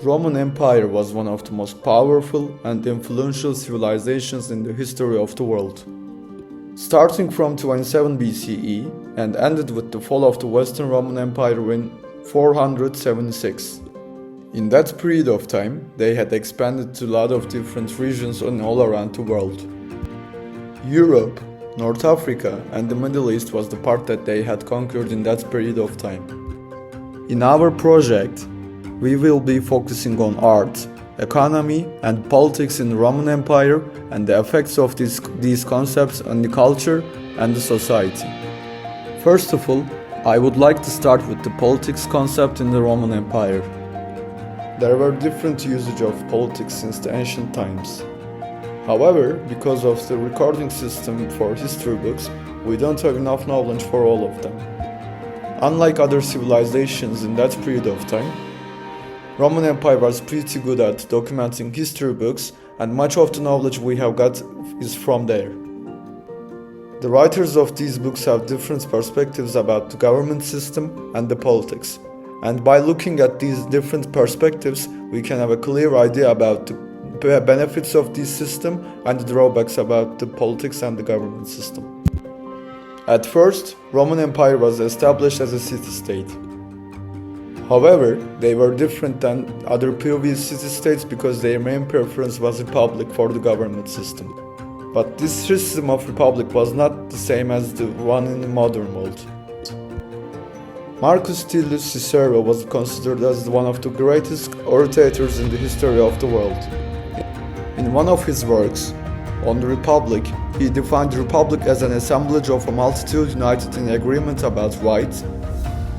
Roman Empire was one of the most powerful and influential civilizations in the history of the world. Starting from 27 BCE and ended with the fall of the Western Roman Empire in 476. In that period of time, they had expanded to a lot of different regions all around the world. Europe, North Africa and the Middle East was the part that they had conquered in that period of time. In our project, we will be focusing on art, economy and politics in the Roman Empire and the effects of these concepts on the culture and the society. First of all, I would like to start with the politics concept in the Roman Empire. There were different usage of politics since the ancient times. However, because of the recording system for history books, we don't have enough knowledge for all of them. Unlike other civilizations in that period of time, Roman Empire was pretty good at documenting history books, and much of the knowledge we have got is from there. The writers of these books have different perspectives about the government system and the politics, and by looking at these different perspectives, we can have a clear idea about the benefits of this system and the drawbacks about the politics and the government system. At first, Roman Empire was established as a city-state. However, they were different than other previous city-states because their main preference was republic for the government system. But this system of republic was not the same as the one in the modern world. Marcus Tullius Cicero was considered as one of the greatest orators in the history of the world. In one of his works, on the Republic, he defined the Republic as an assemblage of a multitude united in agreement about rights.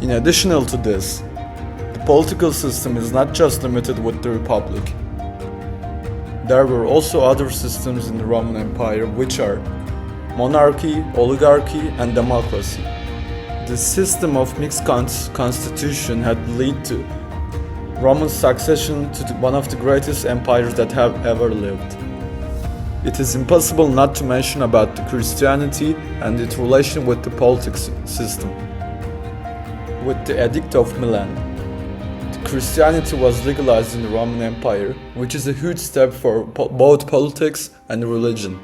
In addition to this, the political system is not just limited with the Republic. There were also other systems in the Roman Empire which are monarchy, oligarchy and democracy. This system of mixed constitution had led to Roman succession to one of the greatest empires that have ever lived. It is impossible not to mention about the Christianity and its relation with the politics system. With the Edict of Milan, Christianity was legalized in the Roman Empire, which is a huge step for both politics and religion.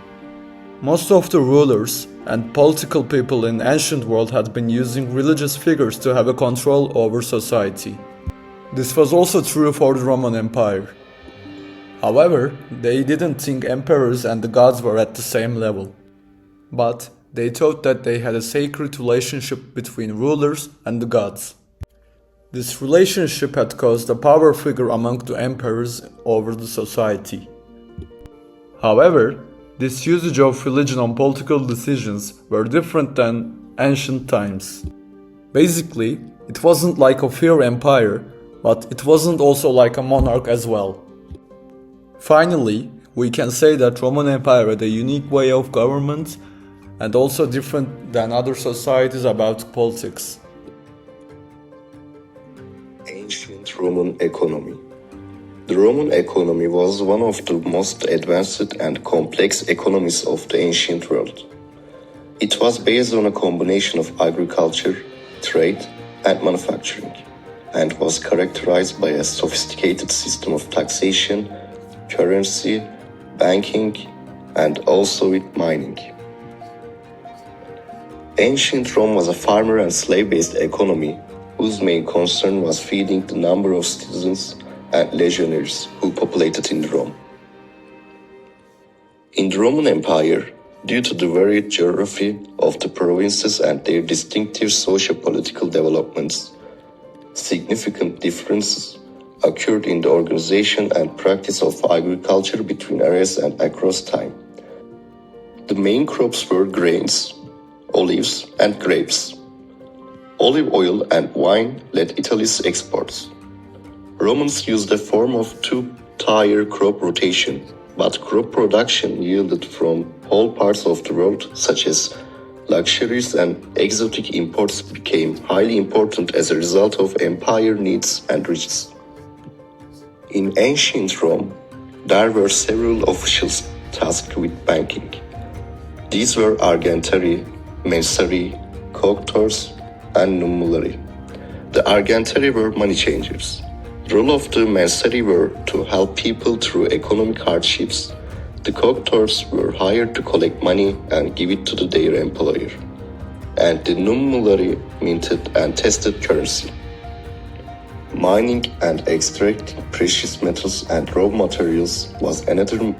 Most of the rulers and political people in the ancient world had been using religious figures to have a control over society. This was also true for the Roman Empire. However, they didn't think emperors and the gods were at the same level. But they thought that they had a sacred relationship between rulers and the gods. This relationship had caused a power figure among the emperors over the society. However, this usage of religion on political decisions were different than ancient times. Basically, it wasn't like a fair empire, but it wasn't also like a monarch as well. Finally, we can say that Roman Empire had a unique way of government and also different than other societies about politics. Ancient Roman economy. The Roman economy was one of the most advanced and complex economies of the ancient world. It was based on a combination of agriculture, trade, and manufacturing, and was characterized by a sophisticated system of taxation, currency, banking, and also with mining. Ancient Rome was a farmer and slave-based economy whose main concern was feeding the number of citizens and legionaries who populated in Rome. In the Roman Empire, due to the varied geography of the provinces and their distinctive socio-political developments, significant differences occurred in the organization and practice of agriculture between areas and across time. The main crops were grains, olives, and grapes. Olive oil and wine led Italy's exports. Romans used a form of two-tier crop rotation, but crop production yielded from all parts of the world, such as luxuries and exotic imports, became highly important as a result of empire needs and riches. In ancient Rome, there were several officials tasked with banking. These were argentari, mensari, coctors, and numulari. The argentari were money changers. The role of the mensari were to help people through economic hardships. The coctors were hired to collect money and give it to their employer. And the nummulari minted and tested currency. Mining and extracting precious metals and raw materials was another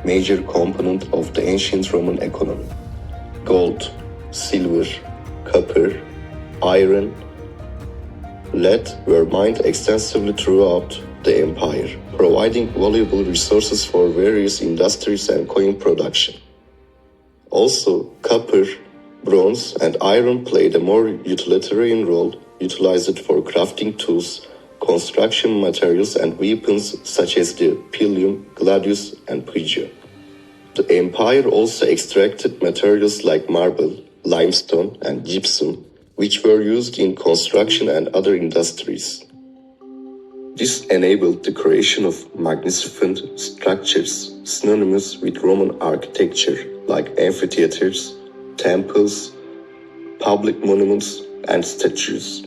major component of the ancient Roman economy. Gold, silver, copper, iron, lead were mined extensively throughout the empire, providing valuable resources for various industries and coin production. Also, copper, bronze, and iron played a more utilitarian role, utilized for crafting tools, construction materials, and weapons such as the pilum, gladius, and puja. The empire also extracted materials like marble, limestone, and gypsum, which were used in construction and other industries. This enabled the creation of magnificent structures synonymous with Roman architecture like amphitheaters, temples, public monuments, and statues.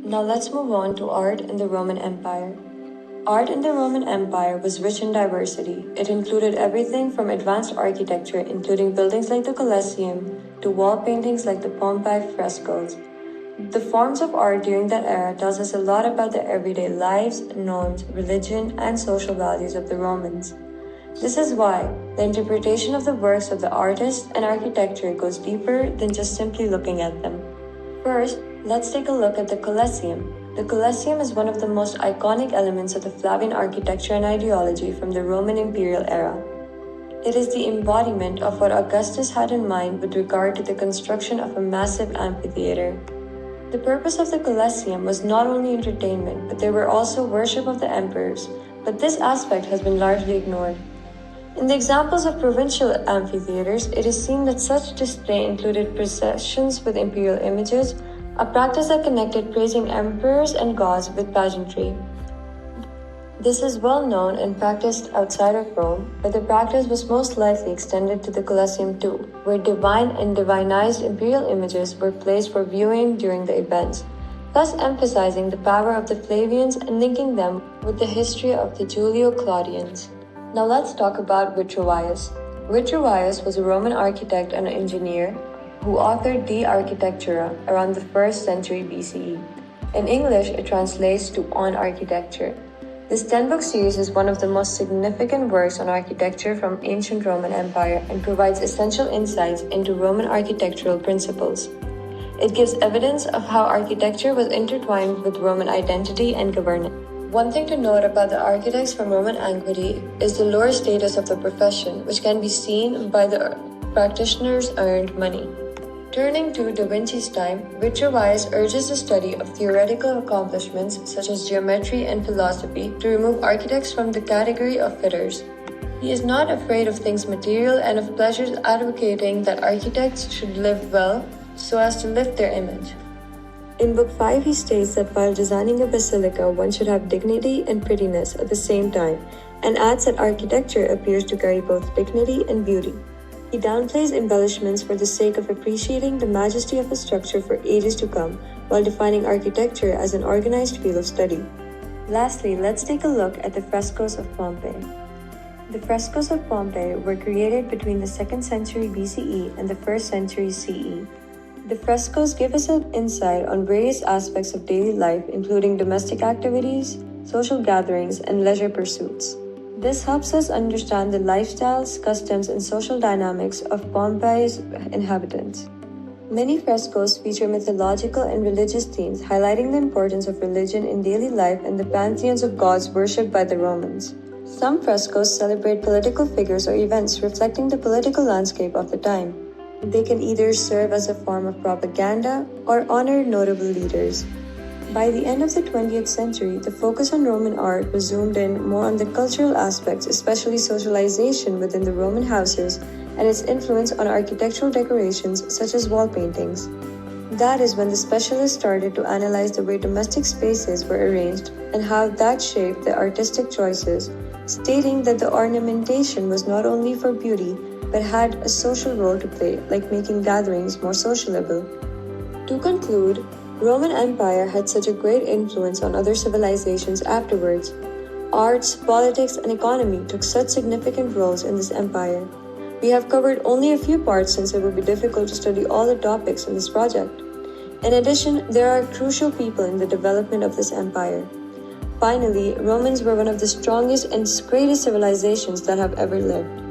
Now let's move on to art in the Roman Empire. Art in the Roman Empire was rich in diversity. It included everything from advanced architecture, including buildings like the Colosseum, to wall paintings like the Pompeii frescoes. The forms of art during that era tells us a lot about the everyday lives, norms, religion, and social values of the Romans. This is why the interpretation of the works of the artists and architecture goes deeper than just simply looking at them. First, let's take a look at the Colosseum. The Colosseum is one of the most iconic elements of the Flavian architecture and ideology from the Roman imperial era. It is the embodiment of what Augustus had in mind with regard to the construction of a massive amphitheater. The purpose of the Colosseum was not only entertainment, but there were also worship of the emperors, but this aspect has been largely ignored. In the examples of provincial amphitheaters, it is seen that such display included processions with imperial images, a practice that connected praising emperors and gods with pageantry. This is well known and practiced outside of Rome, but the practice was most likely extended to the Colosseum too, where divine and divinized imperial images were placed for viewing during the events, thus emphasizing the power of the Flavians and linking them with the history of the Julio-Claudians. Now let's talk about Vitruvius. Vitruvius was a Roman architect and engineer who authored De Architectura around the 1st century BCE. In English, it translates to On Architecture. This 10-book series is one of the most significant works on architecture from ancient Roman Empire and provides essential insights into Roman architectural principles. It gives evidence of how architecture was intertwined with Roman identity and governance. One thing to note about the architects from Roman antiquity is the lower status of the profession, which can be seen by the practitioners' earned money. Turning to Da Vinci's time, Vitruvius urges the study of theoretical accomplishments such as geometry and philosophy to remove architects from the category of fitters. He is not afraid of things material and of pleasures, advocating that architects should live well so as to lift their image. In Book 5, he states that while designing a basilica, one should have dignity and prettiness at the same time, and adds that architecture appears to carry both dignity and beauty. He downplays embellishments for the sake of appreciating the majesty of a structure for ages to come, while defining architecture as an organized field of study. Lastly, let's take a look at the frescoes of Pompeii. The frescoes of Pompeii were created between the 2nd century BCE and the 1st century CE. The frescoes give us an insight on various aspects of daily life, including domestic activities, social gatherings, and leisure pursuits. This helps us understand the lifestyles, customs, and social dynamics of Pompeii's inhabitants. Many frescoes feature mythological and religious themes, highlighting the importance of religion in daily life and the pantheons of gods worshipped by the Romans. Some frescoes celebrate political figures or events reflecting the political landscape of the time. They can either serve as a form of propaganda or honor notable leaders. By the end of the 20th century, the focus on Roman art was zoomed in more on the cultural aspects, especially socialization within the Roman houses and its influence on architectural decorations such as wall paintings. That is when the specialists started to analyze the way domestic spaces were arranged and how that shaped the artistic choices, stating that the ornamentation was not only for beauty but had a social role to play, like making gatherings more sociable. To conclude, Roman Empire had such a great influence on other civilizations afterwards. Arts, politics, and economy took such significant roles in this empire. We have covered only a few parts since it would be difficult to study all the topics in this project. In addition, there are crucial people in the development of this empire. Finally, Romans were one of the strongest and greatest civilizations that have ever lived.